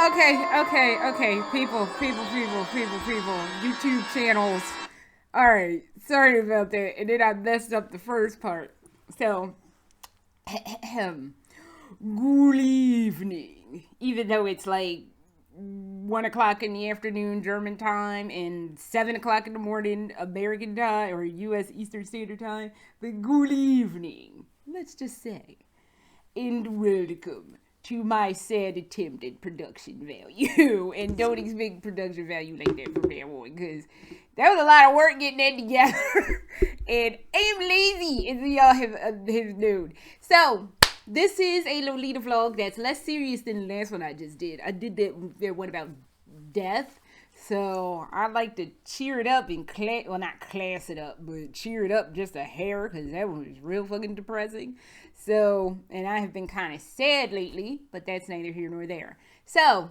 Okay. People. YouTube channels. Alright, sorry about that. And then I messed up the first part. So, good evening. Even though it's like 1 o'clock in the afternoon German time and 7 o'clock in the morning American time or US Eastern Standard Time, but good evening, let's just say. And welcome to my sad attempt at production value. And don't expect production value like that from now on, because that was a lot of work getting that together. And I am lazy, as y'all have known. So, this is a Lolita vlog that's less serious than the last one I just did. I did that one about death. So, I like to cheer it up and not class it up, but cheer it up just a hair, because that one was real fucking depressing. So, and I have been kind of sad lately, but that's neither here nor there. So,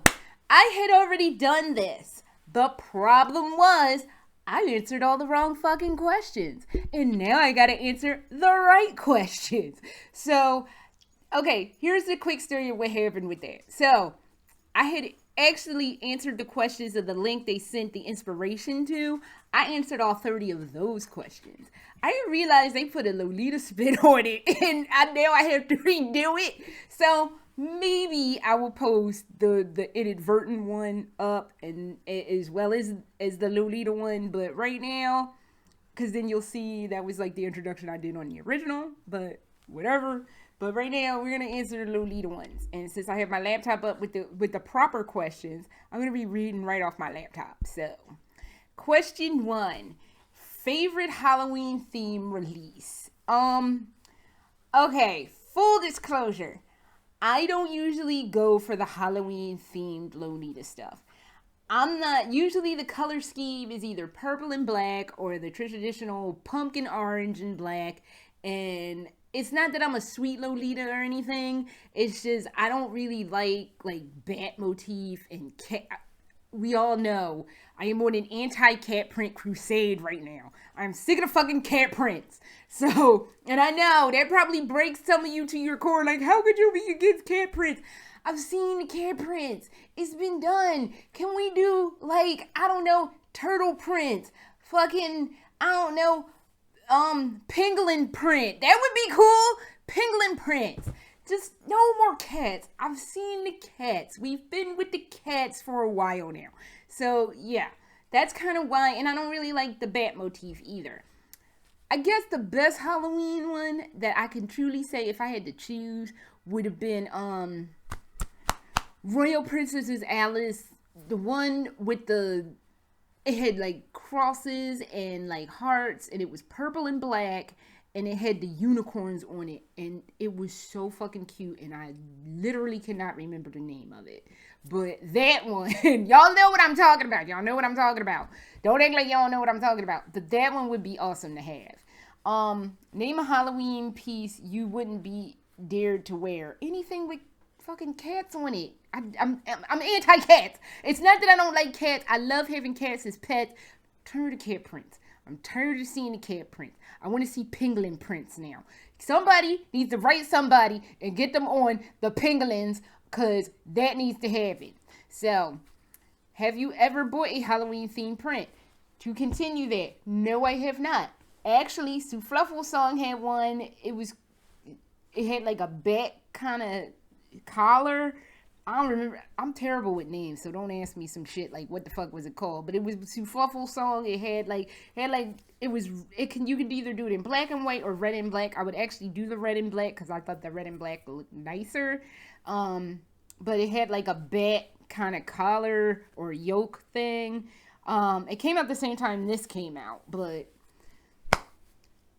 I had already done this. The problem was, I answered all the wrong fucking questions. And now I gotta answer the right questions. So, okay, here's the quick story of what happened with that. So, I had actually answered the questions of the link they sent the inspiration to. I answered all 30 of those questions. I didn't realize they put a Lolita spin on it, and now I have to redo it. So maybe I will post the inadvertent one up, and as well as the Lolita one. But right now, because then you'll see that was like the introduction I did on the original. But whatever. But right now, we're going to answer the Lolita ones. And since I have my laptop up with the proper questions, I'm going to be reading right off my laptop. So, question 1. Favorite Halloween theme release? Okay, full disclosure. I don't usually go for the Halloween themed Lolita stuff. I'm not, usually the color scheme is either purple and black or the traditional pumpkin orange and black. And it's not that I'm a sweet Lolita or anything. It's just I don't really like bat motif and cat. We all know I am on an anti-cat print crusade right now. I'm sick of the fucking cat prints. So, and I know that probably breaks some of you to your core. Like, how could you be against cat prints? I've seen the cat prints. It's been done. Can we do, like, I don't know, turtle prints? Fucking, I don't know, pangolin print. That would be cool. Pangolin prints. Just no more cats. I've seen the cats. We've been with the cats for a while now. So, yeah. That's kind of why. And I don't really like the bat motif either. I guess the best Halloween one that I can truly say if I had to choose would have been Royal Princess Alice. The one with it had like crosses and like hearts, and it was purple and black, and it had the unicorns on it, and it was so fucking cute, and I literally cannot remember the name of it. But that one, y'all know what I'm talking about. Y'all know what I'm talking about. Don't act like y'all know what I'm talking about. But that one would be awesome to have. Name a Halloween piece you wouldn't be dared to wear. Anything with fucking cats on it. I'm anti-cats. It's not that I don't like cats. I love having cats as pets. I'm tired of cat prints. I'm tired of seeing the cat prints. I want to see pangolin prints now. Somebody needs to write somebody and get them on the pangolins, because that needs to happen. So, have you ever bought a Halloween themed print? To continue that, no, I have not. Actually, Souffle song had one. It had like a bat kind of collar. I don't remember. I'm terrible with names, so don't ask me some shit like what the fuck was it called. But it was Souffle song. It had you could either do it in black and white or red and black. I would actually do the red and black because I thought the red and black looked nicer. But it had like a bat kind of collar or yoke thing. It came out the same time this came out, but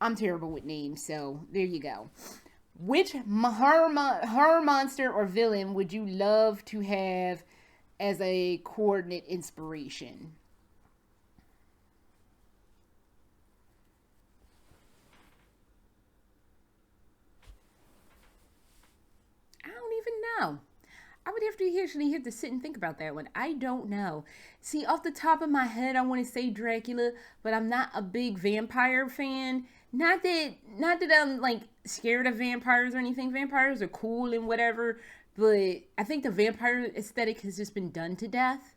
I'm terrible with names, so there you go. Which horror monster or villain would you love to have as a coordinate inspiration? I don't even know. I would actually have to sit and think about that one. I don't know. See, off the top of my head, I want to say Dracula, but I'm not a big vampire fan. Not that I'm like scared of vampires or anything. Vampires are cool and whatever, but I think the vampire aesthetic has just been done to death.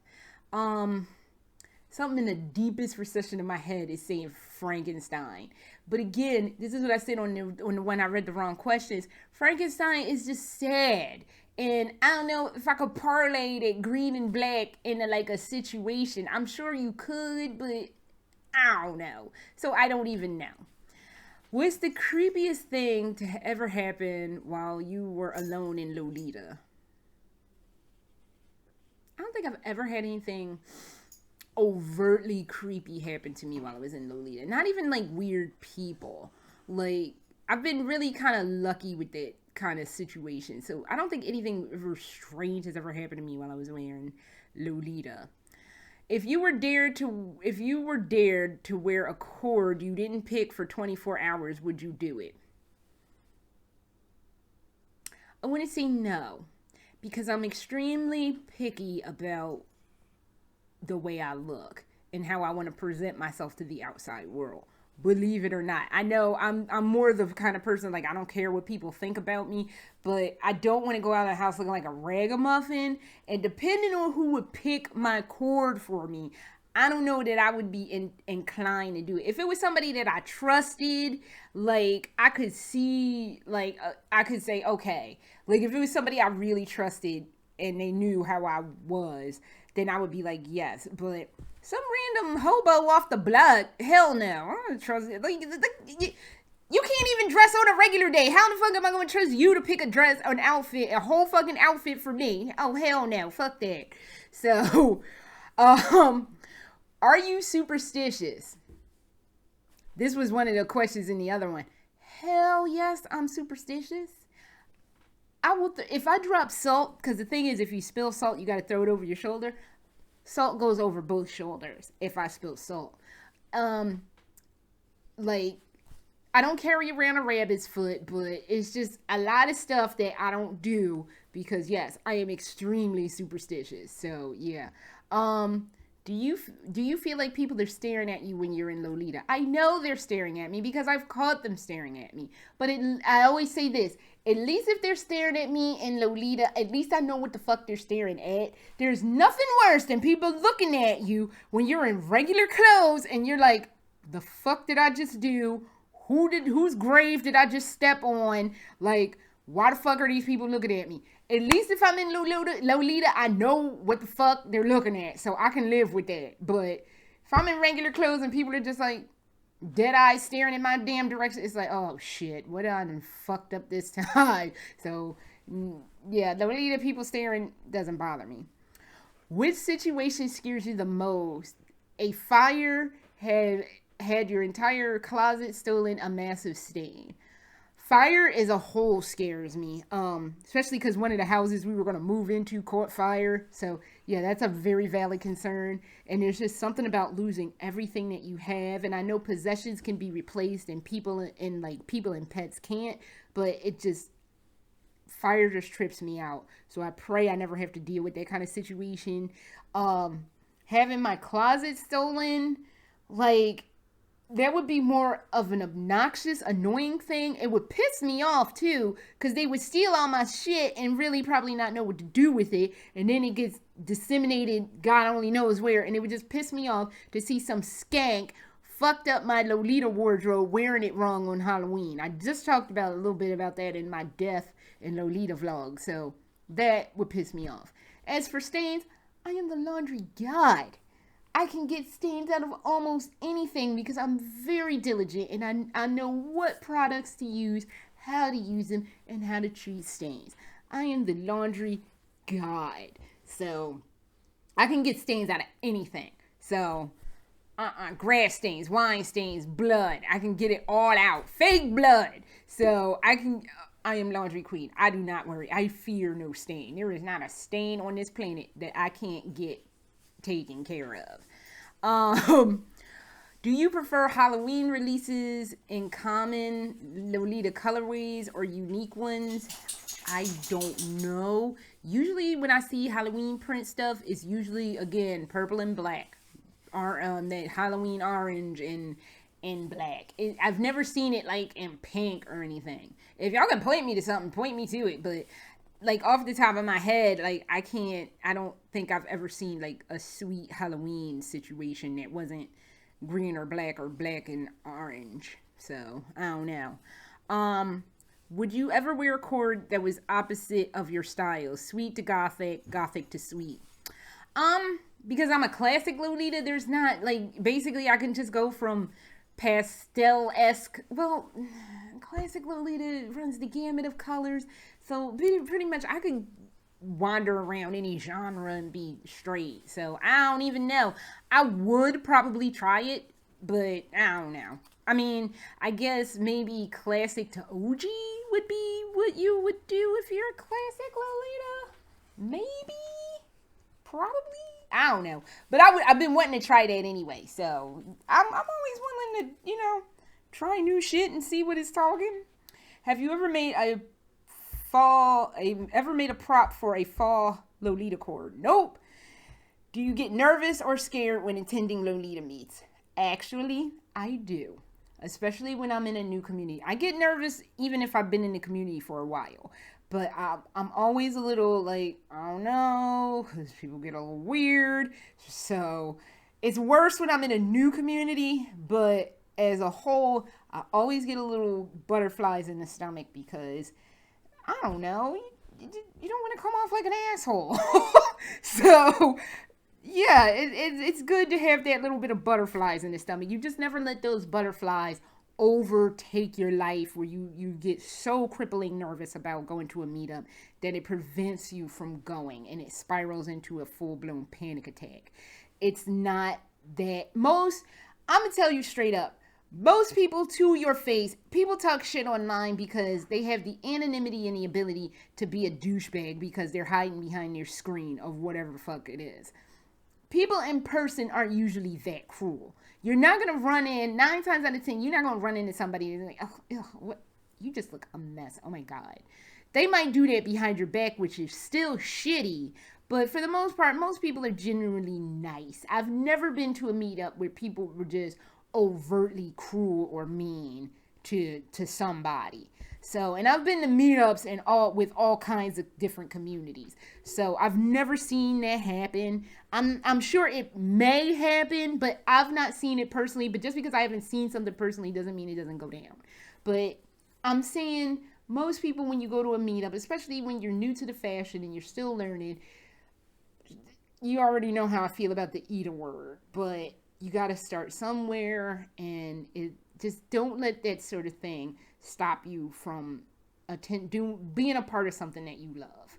Something in the deepest recession of my head is saying Frankenstein. But again, this is what I said on the when I read the wrong questions. Frankenstein is just sad. And I don't know if I could parlay that green and black into like a situation. I'm sure you could, but I don't know. So I don't even know. What's the creepiest thing to ever happen while you were alone in Lolita? I don't think I've ever had anything overtly creepy happen to me while I was in Lolita. Not even like weird people. Like, I've been really kind of lucky with that kind of situation. So I don't think anything ever strange has ever happened to me while I was wearing Lolita. If you were dared to wear a cord you didn't pick for 24 hours, would you do it? I want to say no, because I'm extremely picky about the way I look and how I want to present myself to the outside world. Believe it or not. I know I'm more the kind of person, like, I don't care what people think about me, but I don't want to go out of the house looking like a ragamuffin. And depending on who would pick my cord for me, I don't know that I would be inclined to do it. If it was somebody that I trusted, like, I could see, like, I could say, okay. Like, if it was somebody I really trusted and they knew how I was, then I would be like, yes. But some random hobo off the block, hell no. I don't trust it. Like, you can't even dress on a regular day. How the fuck am I going to trust you to pick an outfit, a whole fucking outfit for me? Oh, hell no. Fuck that. So, are you superstitious? This was one of the questions in the other one. Hell yes, I'm superstitious. I will, if I drop salt, because the thing is, if you spill salt, you got to throw it over your shoulder. Salt goes over both shoulders if I spill salt. Like, I don't carry around a rabbit's foot, but it's just a lot of stuff that I don't do because, yes, I am extremely superstitious. So, yeah. Do you feel like people are staring at you when you're in Lolita? I know they're staring at me because I've caught them staring at me. But I always say this. At least if they're staring at me in Lolita, at least I know what the fuck they're staring at. There's nothing worse than people looking at you when you're in regular clothes and you're like, the fuck did I just do? Whose grave did I just step on? Like, why the fuck are these people looking at me? At least if I'm in Lolita, I know what the fuck they're looking at, so I can live with that. But if I'm in regular clothes and people are just like dead eyes staring in my damn direction, it's like, oh shit, what I done fucked up this time. So yeah, Lolita people staring doesn't bother me. Which situation scares you the most? A fire had your entire closet stolen, a massive stain. Fire as a whole scares me, especially because one of the houses we were going to move into caught fire. So, yeah, that's a very valid concern. And there's just something about losing everything that you have. And I know possessions can be replaced and people and pets can't. But fire just trips me out. So I pray I never have to deal with that kind of situation. Having my closet stolen, like, that would be more of an obnoxious, annoying thing. It would piss me off, too, because they would steal all my shit and really probably not know what to do with it. And then it gets disseminated, God only knows where. And it would just piss me off to see some skank fucked up my Lolita wardrobe wearing it wrong on Halloween. I just talked about a little bit about that in my Death and Lolita vlog. So that would piss me off. As for stains, I am the laundry god. I can get stains out of almost anything because I'm very diligent and I know what products to use, how to use them, and how to treat stains. I am the laundry god. So, I can get stains out of anything. So, grass stains, wine stains, blood. I can get it all out. Fake blood. So, I am laundry queen. I do not worry. I fear no stain. There is not a stain on this planet that I can't get taken care of. Do you prefer Halloween releases in common Lolita colorways or unique ones? I don't know. Usually when I see Halloween print stuff, it's usually, again, purple and black. Or that Halloween orange and black. I've never seen it like in pink or anything. If y'all can point me to something, point me to it. But like off the top of my head, like I don't think I've ever seen like a sweet Halloween situation that wasn't green or black and orange. So I don't know. Would you ever wear a cord that was opposite of your style? Sweet to gothic, gothic to sweet. Because I'm a classic Lolita, there's not like basically I can just go from pastel-esque. Well, classic Lolita runs the gamut of colors, so pretty much I could wander around any genre and be straight. So I don't even know. I would probably try it, but I don't know. I mean, I guess maybe classic to OG would be what you would do if you're a classic Lolita. Maybe, probably. I don't know, but I've been wanting to try that anyway. So I'm always willing to try new shit and see what it's talking. Have you ever made a prop for a fall Lolita cord? Nope. Do you get nervous or scared when attending Lolita meets? Actually, I do. Especially when I'm in a new community. I get nervous even if I've been in the community for a while. But I'm always a little like, I don't know, because people get a little weird. So it's worse when I'm in a new community. But as a whole, I always get a little butterflies in the stomach because, I don't know, you don't want to come off like an asshole. So, yeah, it's good to have that little bit of butterflies in the stomach. You just never let those butterflies overtake your life where you get so crippling nervous about going to a meetup that it prevents you from going and it spirals into a full-blown panic attack. It's not that. I'm gonna tell you straight up, most people to your face, people talk shit online because they have the anonymity and the ability to be a douchebag because they're hiding behind their screen of whatever the fuck it is. People in person aren't usually that cruel. You're not going to run in, 9 times out of 10, you're not going to run into somebody and like, oh, what? You just look a mess. Oh my God. They might do that behind your back, which is still shitty. But for the most part, most people are genuinely nice. I've never been to a meetup where people were just overtly cruel or mean to somebody. So, and I've been to meetups and with all kinds of different communities. So I've never seen that happen. I'm sure it may happen, but I've not seen it personally. But just because I haven't seen something personally doesn't mean it doesn't go down. But I'm saying most people, when you go to a meetup, especially when you're new to the fashion and you're still learning, you already know how I feel about the eat a word. But you got to start somewhere, and just don't let that sort of thing stop you from being a part of something that you love.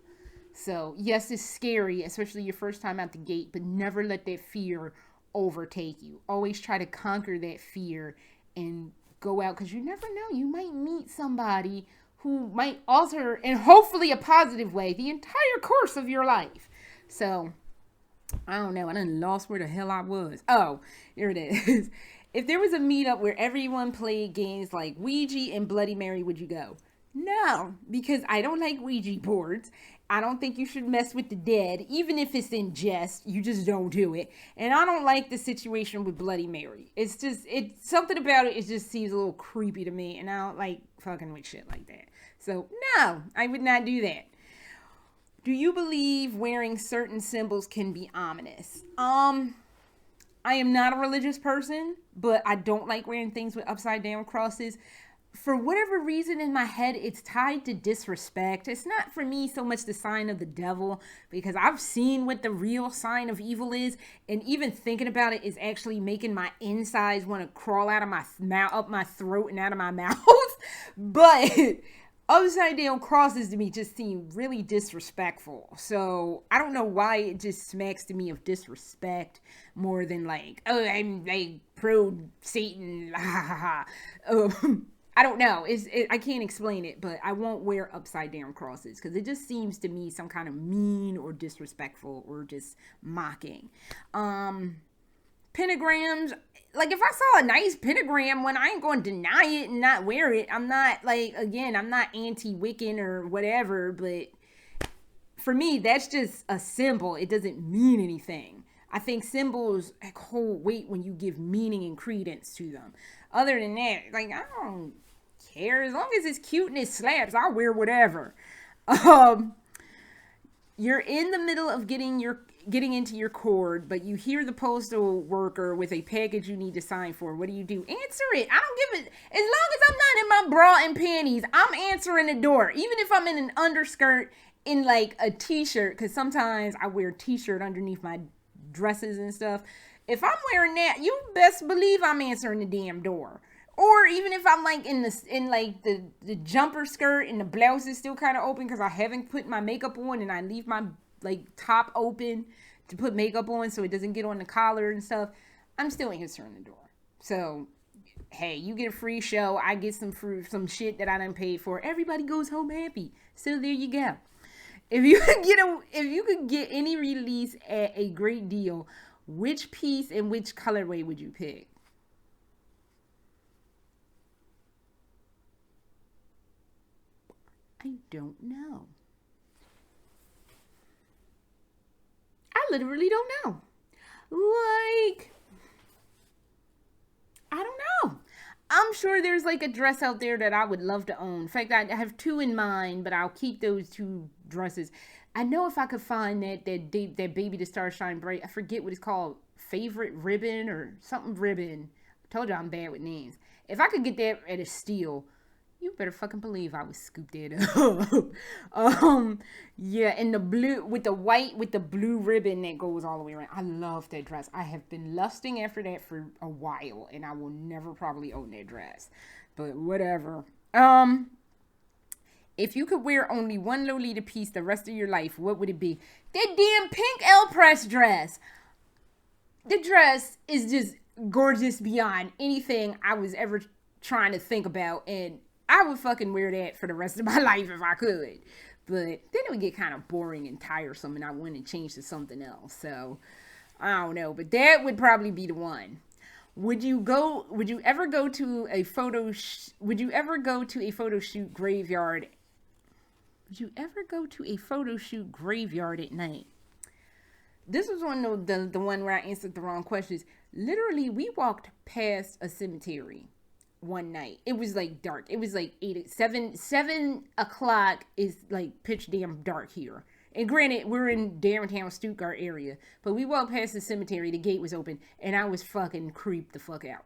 So yes, it's scary, especially your first time out the gate, but never let that fear overtake you. Always try to conquer that fear and go out, because you never know, you might meet somebody who might alter, in hopefully a positive way, the entire course of your life. So I don't know, I done lost where the hell I was. Oh, here it is. If there was a meetup where everyone played games like Ouija and Bloody Mary, would you go? No, because I don't like Ouija boards. I don't think you should mess with the dead, even if it's in jest. You just don't do it. And I don't like the situation with Bloody Mary. It's something about it. It just seems a little creepy to me, and I don't like fucking with shit like that. So no, I would not do that. Do you believe wearing certain symbols can be ominous? I am not a religious person, but I don't like wearing things with upside down crosses. For whatever reason in my head, it's tied to disrespect. It's not for me so much the sign of the devil, because I've seen what the real sign of evil is, and even thinking about it is actually making my insides want to crawl out of my mouth, up my throat and out of my mouth. But upside down crosses to me just seem really disrespectful. So I don't know why it just smacks to me of disrespect more than like, oh, I'm like pro Satan. I don't know. I can't explain it, but I won't wear upside down crosses because it just seems to me some kind of mean or disrespectful or just mocking. Pentagrams, like if I saw a nice pentagram one, I ain't going to deny it and not wear it. I'm not like, again, I'm not anti-Wiccan or whatever, but for me, that's just a symbol. It doesn't mean anything. I think symbols hold weight when you give meaning and credence to them. Other than that, like, I don't care. As long as it's cute and it slaps, I'll wear whatever. You're in the middle of getting into your cord, but you hear the postal worker with a package you need to sign for. What do? Answer it. I don't give it. As long as I'm not in my bra and panties, I'm answering the door. Even if I'm in an underskirt in like a t-shirt, because sometimes I wear a t-shirt underneath my dresses and stuff. If I'm wearing that, you best believe I'm answering the damn door. Or even if I'm like in the jumper skirt and the blouse is still kind of open because I haven't put my makeup on, and I leave my like top open to put makeup on so it doesn't get on the collar and stuff, I'm still answering the door. So hey, you get a free show, I get some shit that I done paid for. Everybody goes home happy. So there you go. If you could get any release at a great deal, which piece and which colorway would you pick? I don't know. I literally don't know. Like, I don't know. I'm sure there's like a dress out there that I would love to own. In fact, I have two in mind, but I'll keep those two dresses. I know if I could find that Baby the Star Shine Bright, I forget what it's called, Favorite Ribbon or something ribbon. I told you I'm bad with names. If I could get that at a steal, you better fucking believe I would scoop that up. Yeah, and the blue with the white with the blue ribbon that goes all the way around. I love that dress. I have been lusting after that for a while, and I will never probably own that dress. But whatever. If you could wear only one Lolita piece the rest of your life, what would it be? That damn pink Aliexpress dress. The dress is just gorgeous beyond anything I was ever trying to think about, and I would fucking wear that for the rest of my life if I could. But then it would get kind of boring and tiresome, and I wouldn't change to something else. So I don't know, but that would probably be the one. Would you ever go to a photo shoot graveyard? Would you ever go to a photo shoot graveyard at night? This was one of the one where I answered the wrong questions. Literally, we walked past a cemetery one night. It was like dark. It was like 7 o'clock is like pitch damn dark here. And granted, we're in downtown Stuttgart area, but we walked past the cemetery. The gate was open, and I was fucking creeped the fuck out.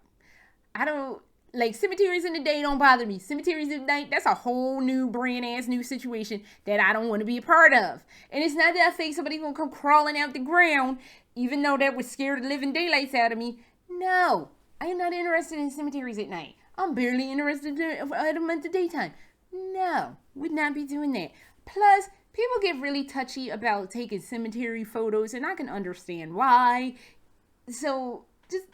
I don't like cemeteries in the day. Don't bother me. Cemeteries at night, that's a whole new brand ass new situation that I don't want to be a part of. And it's not that I think somebody's gonna come crawling out the ground, even though that would scare the living daylights out of me. No, I am not interested in cemeteries at night. I'm barely interested in them at the daytime. No, would not be doing that. Plus, people get really touchy about taking cemetery photos, and I can understand why. So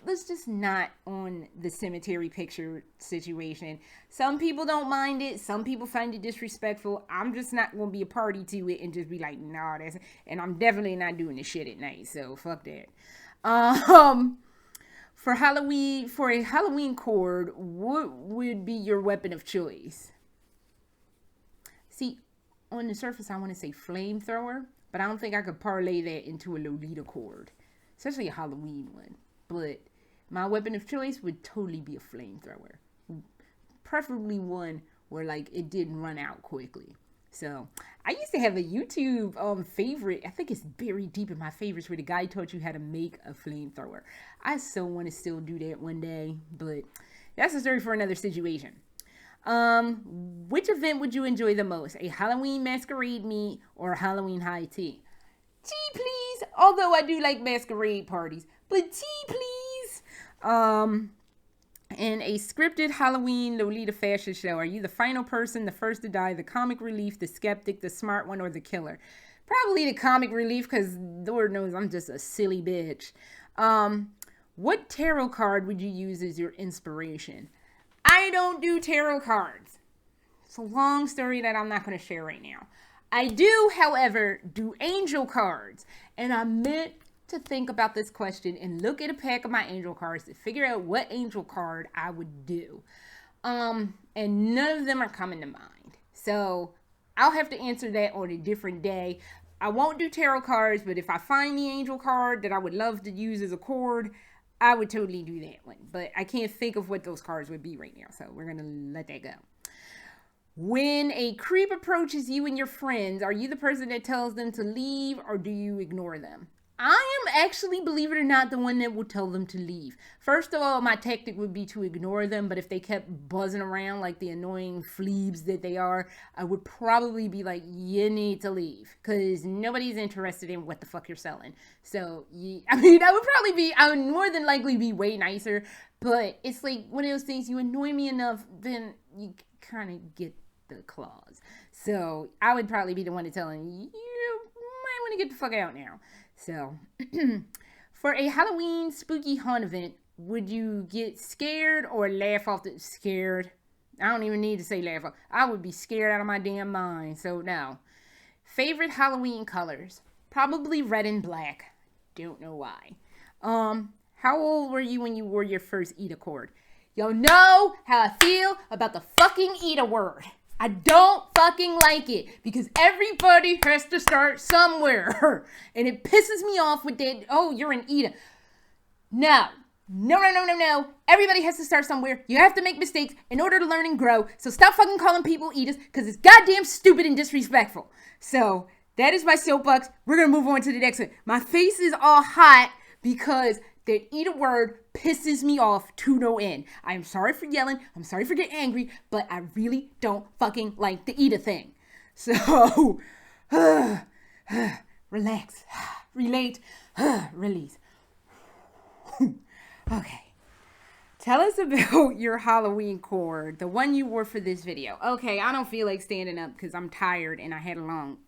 let's just not on the cemetery picture situation. Some people don't mind it. Some people find it disrespectful. I'm just not going to be a party to it and just be like, nah, and I'm definitely not doing this shit at night. So fuck that. For a Halloween cord, what would be your weapon of choice? See, on the surface, I want to say flamethrower, but I don't think I could parlay that into a Lolita cord, especially a Halloween one. But my weapon of choice would totally be a flamethrower, preferably one where like it didn't run out quickly. So I used to have a YouTube favorite. I think it's buried deep in my favorites, where the guy taught you how to make a flamethrower. I so want to still do that one day, but that's a story for another situation. Which event would you enjoy the most? A Halloween masquerade meet or a Halloween high tea? Tea, please. Although I do like masquerade parties, but tea, please. In a scripted Halloween Lolita fashion show, are you the final person, the first to die, the comic relief, the skeptic, the smart one, or the killer? Probably the comic relief, because Lord knows I'm just a silly bitch. What tarot card would you use as your inspiration? I don't do tarot cards. It's a long story that I'm not going to share right now. I do, however, do angel cards. And I meant to think about this question and look at a pack of my angel cards to figure out what angel card I would do. And none of them are coming to mind. So I'll have to answer that on a different day. I won't do tarot cards, but if I find the angel card that I would love to use as a cord, I would totally do that one. But I can't think of what those cards would be right now, so we're going to let that go. When a creep approaches you and your friends, are you the person that tells them to leave or do you ignore them? I am actually, believe it or not, the one that will tell them to leave. First of all, my tactic would be to ignore them, but if they kept buzzing around like the annoying fleas that they are, I would probably be like, you need to leave, because nobody's interested in what the fuck you're selling. So, I would more than likely be way nicer, but it's like one of those things, you annoy me enough, then you kind of get the claws. So, I would probably be the one to tell them, you might want to get the fuck out now. So, for a Halloween spooky haunt event, would you get scared or laugh off the scared? I don't even need to say laugh off. I would be scared out of my damn mind. So, no. Favorite Halloween colors? Probably red and black. Don't know why. How old were you when you wore your first Eda cord? Y'all know how I feel about the fucking Eda word. I don't fucking like it because everybody has to start somewhere. And it pisses me off with that, oh, you're an Eda. No. Everybody has to start somewhere. You have to make mistakes in order to learn and grow. So stop fucking calling people Edas because it's goddamn stupid and disrespectful. So that is my soapbox. We're going to move on to the next one. My face is all hot because that Eda word pisses me off to no end. I'm sorry for yelling. I'm sorry for getting angry, but I really don't fucking like the Eda thing. So, relax, relate, release. Okay. Tell us about your Halloween cord, the one you wore for this video. Okay, I don't feel like standing up because I'm tired and I had a long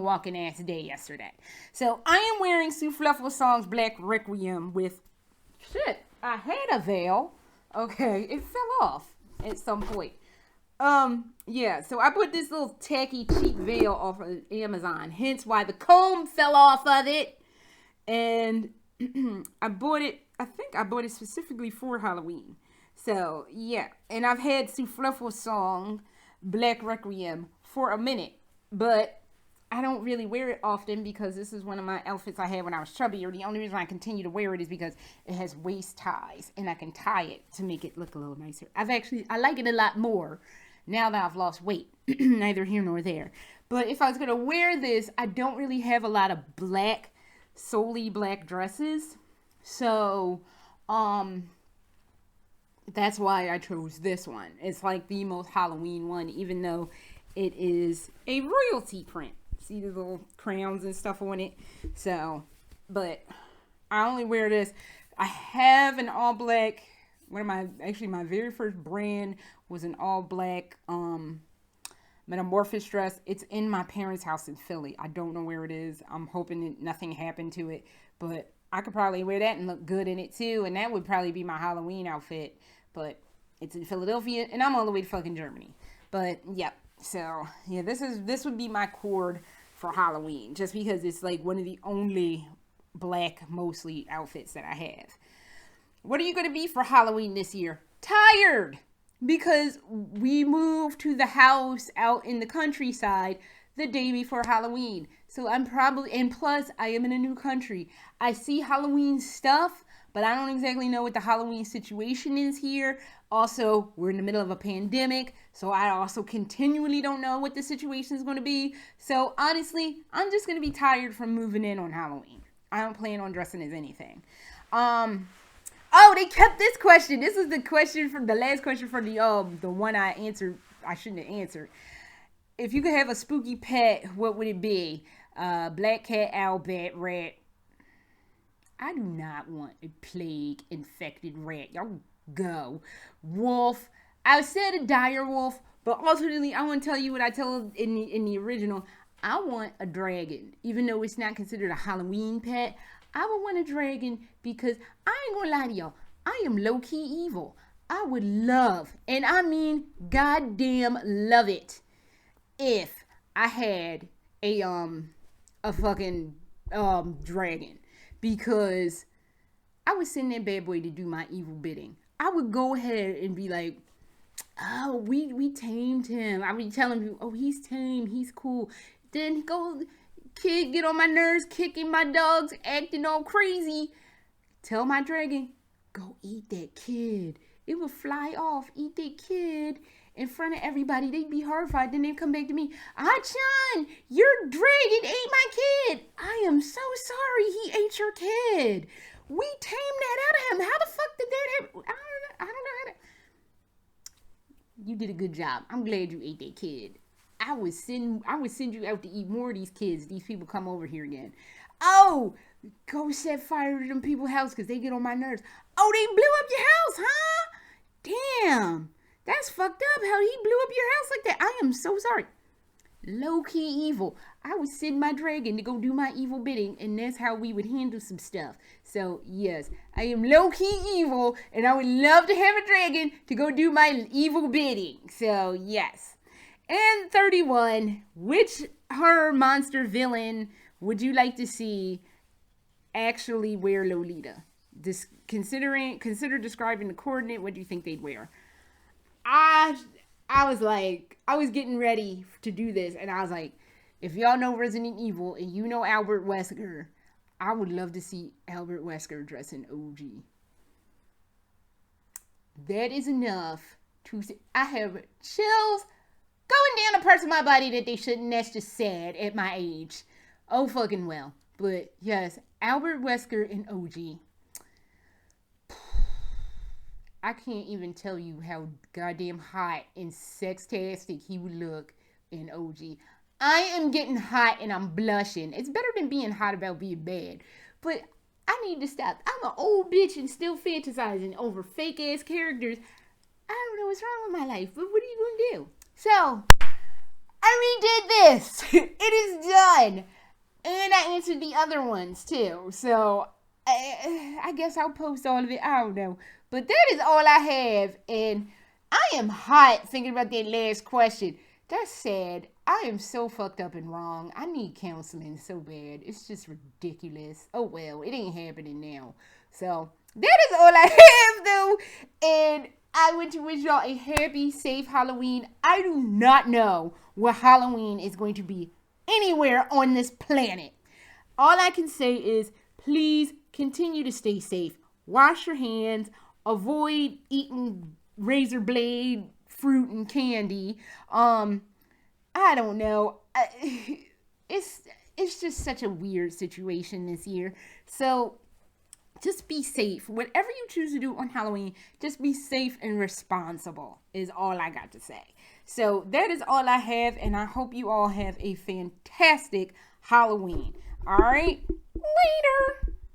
walking ass day yesterday. So I am wearing Souffle Song's Black Requiem with, I had a veil. Okay, it fell off at some point. Yeah, so I put this little tacky cheap veil off of Amazon, hence why the comb fell off of it. And I think I bought it specifically for Halloween. So, yeah. And I've had Souffle Song Black Requiem for a minute. But I don't really wear it often because this is one of my outfits I had when I was chubbier. The only reason I continue to wear it is because it has waist ties. And I can tie it to make it look a little nicer. I like it a lot more now that I've lost weight. Neither here nor there. But if I was going to wear this, I don't really have a lot of solely black dresses. So, that's why I chose this one. It's like the most Halloween one, even though it is a royalty print. See the little crowns and stuff on it. So, but I only wear this. I have an all black, my very first brand was an all black, metamorphosis dress. It's in my parents' house in Philly. I don't know where it is. I'm hoping that nothing happened to it, but I could probably wear that and look good in it too, and that would probably be my Halloween outfit, but it's in Philadelphia, and I'm all the way to fucking Germany. But, yeah, so, yeah, this would be my cord for Halloween, just because it's, like, one of the only black, mostly, outfits that I have. What are you going to be for Halloween this year? Tired! Because we moved to the house out in the countryside the day before Halloween. So and plus I am in a new country. I see Halloween stuff, but I don't exactly know what the Halloween situation is here. Also, we're in the middle of a pandemic, so I also continually don't know what the situation is going to be. So honestly, I'm just going to be tired from moving in on Halloween. I don't plan on dressing as anything. Oh, they kept this question. This is the question from the last question for the one I answered. I shouldn't have answered. If you could have a spooky pet, what would it be? Black cat, owl, bat, rat. I do not want a plague-infected rat. Y'all go. Wolf. I said a dire wolf, but ultimately, I want to tell you what I tell in the original. I want a dragon. Even though it's not considered a Halloween pet, I would want a dragon because I ain't gonna lie to y'all. I am low-key evil. I would love, and I mean goddamn love it, if I had a fucking dragon, because I would send that bad boy to do my evil bidding. I would go ahead and be like, oh, we tamed him. I would be telling you, oh, he's tame, he's cool. Then kid get on my nerves, kicking my dogs, acting all crazy. Tell my dragon, go eat that kid. It will fly off, eat that kid, in front of everybody. They'd be horrified. Then they'd come back to me. Achan, your dragon ate my kid. I am so sorry he ate your kid. We tamed that out of him. How the fuck did that happen? I don't know how to. You did a good job. I'm glad you ate that kid. I would send you out to eat more of these kids. These people come over here again. Oh, go set fire to them people's house because they get on my nerves. Oh, they blew up your house, huh? Damn. That's fucked up how he blew up your house like that. I am so sorry. Low-key evil. I would send my dragon to go do my evil bidding, and that's how we would handle some stuff. So, yes, I am low-key evil, and I would love to have a dragon to go do my evil bidding. So, yes. And 31, which horror monster villain would you like to see actually wear Lolita? Consider describing the coordinate. What do you think they'd wear? I was getting ready to do this, and I was like, if y'all know Resident Evil and you know Albert Wesker, I would love to see Albert Wesker dress in OG. That is enough to say. I have chills going down a parts of my body that they shouldn't. That's just sad at my age. Oh, fucking well. But yes, Albert Wesker in OG. I can't even tell you how goddamn hot and sextastic he would look in OG. I am getting hot and I'm blushing. It's better than being hot about being bad. But I need to stop. I'm an old bitch and still fantasizing over fake ass characters. I don't know what's wrong with my life, but what are you going to do? So, I redid this. It is done. And I answered the other ones too. So, I guess I'll post all of it. I don't know. But that is all I have. And I am hot thinking about that last question. That's sad. I am so fucked up and wrong. I need counseling so bad. It's just ridiculous. Oh, well, it ain't happening now. So, that is all I have, though. And I want to wish y'all a happy, safe Halloween. I do not know what Halloween is going to be anywhere on this planet. All I can say is, please continue to stay safe. Wash your hands. Avoid eating razor blade fruit and candy. I don't know. It's just such a weird situation this year. So just be safe. Whatever you choose to do on Halloween, just be safe and responsible is all I got to say. So that is all I have, and I hope you all have a fantastic Halloween. All right? Later.